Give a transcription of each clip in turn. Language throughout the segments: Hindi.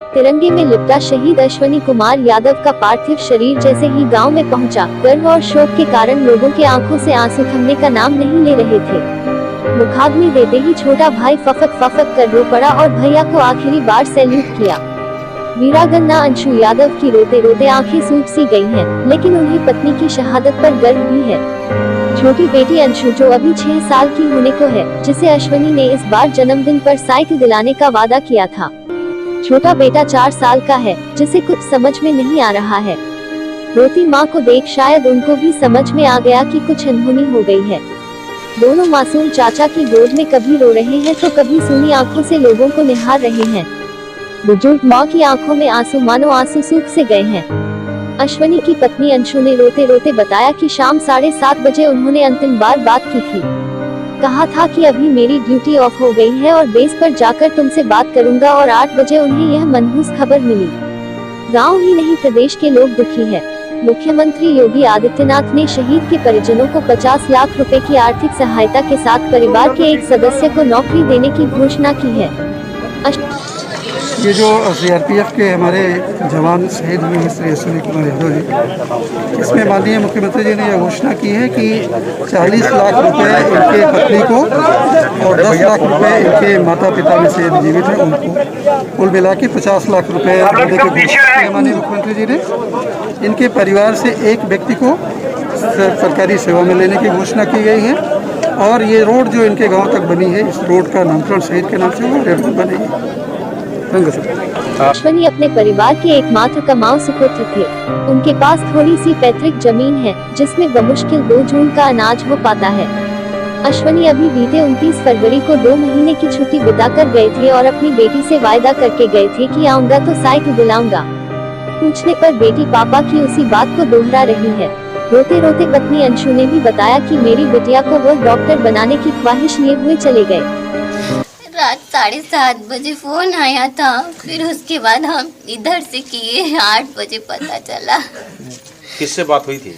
तिरंगे में लिपटा शहीद अश्वनी कुमार यादव का पार्थिव शरीर जैसे ही गांव में पहुंचा, गर्व और शोक के कारण लोगों के आंखों से आंसू थमने का नाम नहीं ले रहे थे। मुखाग्नि देते ही छोटा भाई फफक कर रो पड़ा और भैया को आखिरी बार सैल्यूट किया। वीरांगना अंशु यादव की रोते रोते आंखें सूज सी गई हैं, लेकिन उन्हें पत्नी की शहादत पर गर्व भी है। छोटी बेटी अंशु जो अभी 6 साल की होने को है, जिसे अश्वनी ने इस बार जन्मदिन पर साइकिल दिलाने का वादा किया था। छोटा बेटा 4 साल का है, जिसे कुछ समझ में नहीं आ रहा है। रोती माँ को देख शायद उनको भी समझ में आ गया कि कुछ अनहोनी हो गई है। दोनों मासूम चाचा की गोद में कभी रो रहे हैं तो कभी सूनी आंखों से लोगों को निहार रहे हैं। बुजुर्ग माँ की आंखों में आंसू मानो आंसू सूख से गए हैं। अश्वनी की पत्नी अंशु ने रोते रोते बताया कि शाम 7:30 बजे उन्होंने अंतिम बार बात की थी। कहा था कि अभी मेरी ड्यूटी ऑफ हो गई है और बेस पर जाकर तुमसे बात करूंगा, और 8 बजे उन्हें यह मनहूस खबर मिली। गांव ही नहीं प्रदेश के लोग दुखी है। मुख्यमंत्री योगी आदित्यनाथ ने शहीद के परिजनों को 50 लाख रुपए की आर्थिक सहायता के साथ परिवार के एक सदस्य को नौकरी देने की घोषणा की है। ये जो सीआरपीएफ के हमारे जवान शहीद हुए हैं श्री अश्वनी कुमार यादव जी, इसमें माननीय मुख्यमंत्री जी ने यह घोषणा की है कि 40 लाख रुपए इनके पत्नी को और 10 लाख रुपए इनके माता पिता में से जीवित है उनको, कुल मिला के 50 लाख रुपए देने की घोषणा की माननीय मुख्यमंत्री जी ने। इनके परिवार से एक व्यक्ति को सरकारी सेवा में लेने की घोषणा की गई है, और ये रोड जो इनके गाँव तक बनी है, इस रोड का नामकरण शहीद के नाम से हुआ, रेड बनेगी। अश्वनी अपने परिवार के एकमात्र कमाऊ सुपुत्र थे। उनके पास थोड़ी सी पैतृक जमीन है, जिसमें बमुश्किल 2 जून का अनाज हो पाता है। अश्वनी अभी बीते 29 फरवरी को 2 महीने की छुट्टी बिताकर गए थे और अपनी बेटी से वायदा करके गए थे कि आऊंगा तो साइकिल दिलाऊंगा। पूछने पर बेटी पापा की उसी बात को दोहरा रही है। रोते रोते पत्नी अंशु ने भी बताया कि मेरी बिटिया को वह डॉक्टर बनाने की ख्वाहिश लिए हुए चले गए। रात 7:30 बजे फोन आया था, फिर उसके बाद हम इधर से किए, 8 बजे पता चला। किससे बात हुई थी?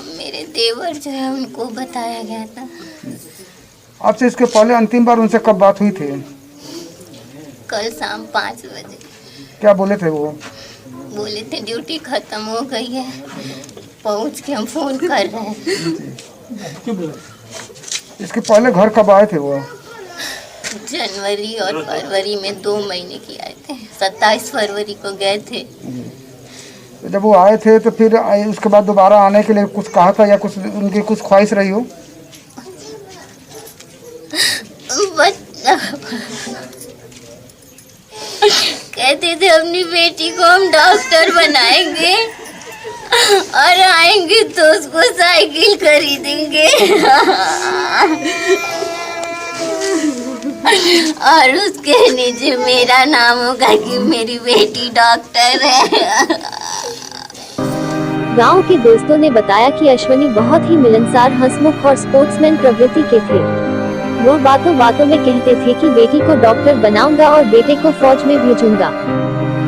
मेरे देवर जो है उनको बताया गया था। आपसे इसके पहले अंतिम बार उनसे कब बात हुई थी? कल शाम 5 बजे। क्या बोले थे वो? बोले थे ड्यूटी खत्म हो गई है, पहुंच के हम फोन कर रहे हैं। इसके पहले घर कब आए थे वो? जनवरी और फरवरी में 2 महीने की आए थे। 27 फरवरी को गए थे। जब वो आए थे तो फिर उसके बाद दोबारा आने के लिए कुछ कहा था या कुछ उनकी कुछ ख्वाहिश रही हो? कहते थे अपनी बेटी को हम डॉक्टर बनाएंगे और आएंगे तो उसको साइकिल खरीदेंगे और उसके नीचे मेरा नाम होगा कि मेरी बेटी डॉक्टर है। गांव के दोस्तों ने बताया कि अश्वनी बहुत ही मिलनसार, हंसमुख और स्पोर्ट्समैन प्रवृत्ति के थे। वह बातों बातों में कहते थे कि बेटी को डॉक्टर बनाऊंगा और बेटे को फौज में भेजूंगा।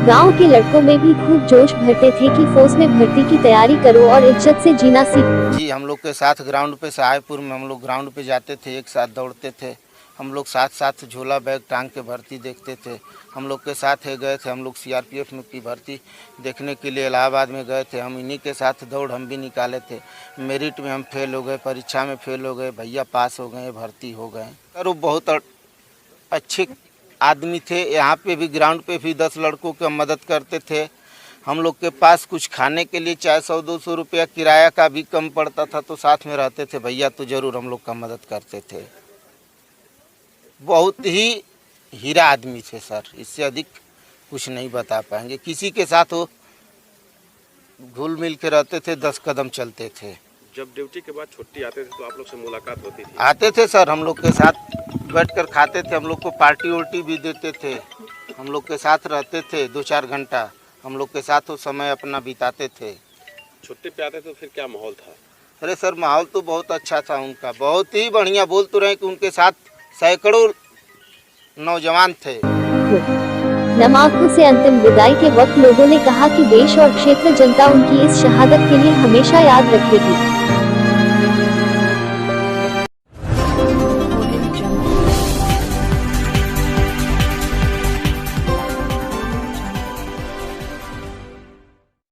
गांव के लड़कों में भी खूब जोश भरते थे कि फौज में भर्ती की तैयारी करो और इज्जत से जीना सीखो। जी, हम लोग के साथ ग्राउंड पे सहायपुर में हम लोग ग्राउंड पे जाते थे, एक साथ दौड़ते थे। हम लोग साथ साथ झोला बैग टांग के भर्ती देखते थे। हम लोग के साथ गए थे, हम लोग सीआरपीएफ में की भर्ती देखने के लिए इलाहाबाद में गए थे। हम इन्हीं के साथ दौड़ हम भी निकाले थे। मेरिट में हम फेल हो गए, परीक्षा में फेल हो गए, भैया पास हो गए, भर्ती हो गए। और वो बहुत अच्छे आदमी थे। यहाँ पे भी ग्राउंड पे भी 10 लड़कों की मदद करते थे। हम लोग के पास कुछ खाने के लिए चाहे 100-200 रुपया किराया का भी कम पड़ता था तो साथ में रहते थे। भैया तो ज़रूर हम लोग का मदद करते थे। बहुत ही हीरा आदमी थे सर, इससे अधिक कुछ नहीं बता पाएंगे। किसी के साथ वो घुल मिल के रहते थे, 10 कदम चलते थे। जब ड्यूटी के बाद छुट्टी आते थे तो आप लोग से मुलाकात होती थी? आते थे सर, हम लोग के साथ बैठकर खाते थे, हम लोग को पार्टी उल्टी भी देते थे। हम लोग के साथ रहते थे 2-4 घंटा, हम लोग के साथ वो समय अपना बिताते थे। छुट्टी पे आते तो फिर क्या माहौल था? अरे सर, माहौल तो बहुत अच्छा था उनका, बहुत ही बढ़िया। बोल तो रहे कि उनके साथ सैकड़ों नौजवान थे। नम आंखों से अंतिम विदाई के वक्त लोगों ने कहा कि देश और क्षेत्र जनता उनकी इस शहादत के लिए हमेशा याद रखेगी।